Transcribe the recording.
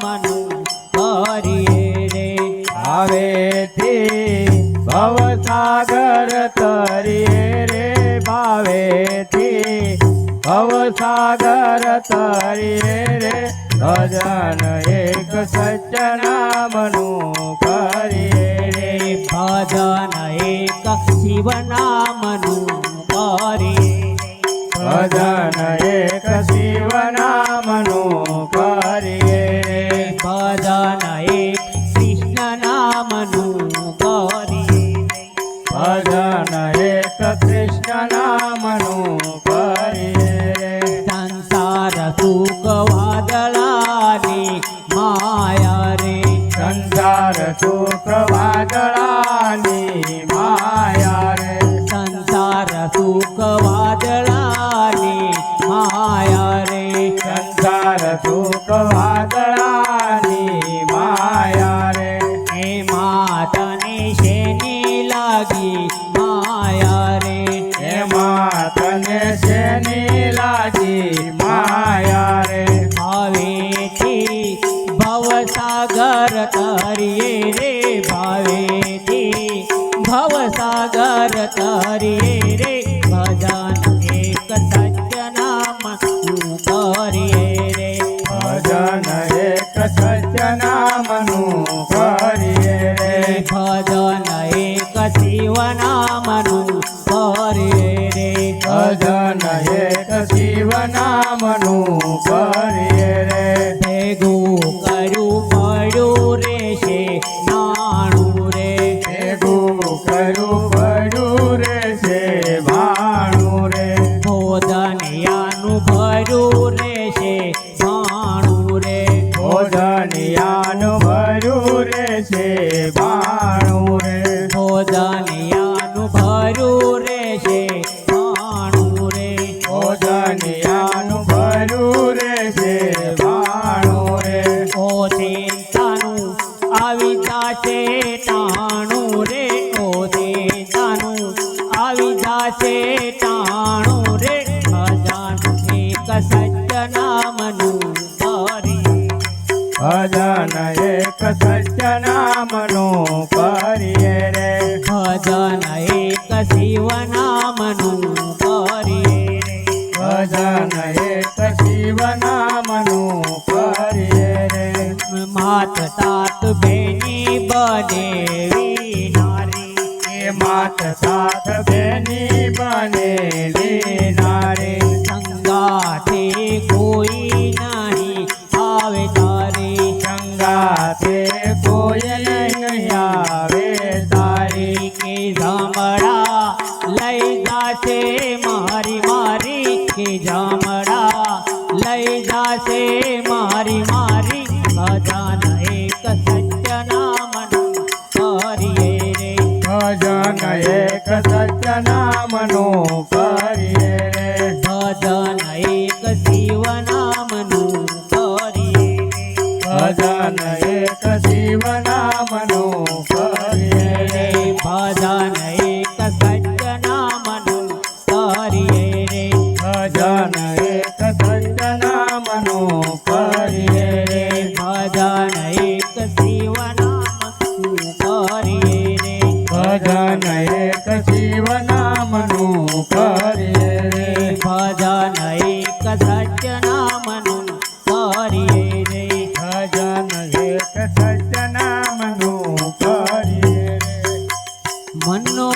નામનું કરીએ રે ભાવેથી ભવસાગર તરીએ રે ભાવેથી ભવસાગર તરીએ રે ભજન એક સત્ય નામનું કરીએ રે ભજન એક શિવ નામનું કરીએ ભજન એક શિવ નામનું કરીએ રે ભજન એક કૃષ્ણ નામનું કરીએ ભજન એક કૃષ્ણ નામનું કરીએ રે સંસાર સુખ વાદળાની માયા રે સંસાર સુખ વાદળાની માયા રે સંસાર સુખ વાદળાની માયા રે સંસાર સુખ વાદળાની માયા રે એમાં તને શેની લાગી માયા રે એમાં તને શેની લાગી માયા રે ભાવેથી ભવસાગર તરીએ રે ભાવેથી ભવસાગર તરીએ રે ભજન એક સત્ય નામનું કરીએ રે ભજન એક સત્ય નામનું કરીએ રે ભજન એક શિવ નામનું કરીએ રે ભજન એક શિવ નામનું કરીએ રે ભેગું કર્યું પડ્યું રેશે નાણું રે ભેગું કર્યું પડ્યું રે છે ભાણું રે ભોજનિયાનું ભર્યું રેશે ભાણું રે ભોજનિયાનું ભર્યું રે છે ભાણું રે ભોજનિયાનું ભર્યું રેશે ભાણું રે ભોજનિયાનું ભર્યું રે છે ભાણું રે ઓ ચિંતાનું આવી જાશે ટાણું રે ઓ ચિંતાનું આવી જાશે ટાણું રે ભજન એક સત્ય નામનું કરીએ ભજન એક સત્ય નામનું કરીએ રે ભજન એક શિવ નામનું કરીએ રે ભજન એક શિવ નામનું કરીએ રે માત તાત બેની બનેવી નારી એ માત સાથ બેની બનેલી નારી સંગાથે કોઈ નહીં આવે તારી સંગાથે કોઈ નહીં આવે તારી કે જામડા લઈ જાશે મારી મારી કે જામડા લઈ જાશે મારી મારી ભજન એક સત્ય નામનું કરીએ રે ભજન એક સત્ય નામનું કરીએ રે ભજન એક શિવ નામનું કરીએ ભજન એક શિવ નામનું કરીએ રે રે ભજન એક સત્ય નામનું કરીએ રે ભજન એક સત્ય નામનું કરીએ રે ભજન એક શિવ નામનું કરીએ રે ભજન એક શિવ નામનું કરીએ રે ભજન એક સત્ય નામનું કરીએ રે ભજન એક સત્ય નામનું કરીએ રે મનનો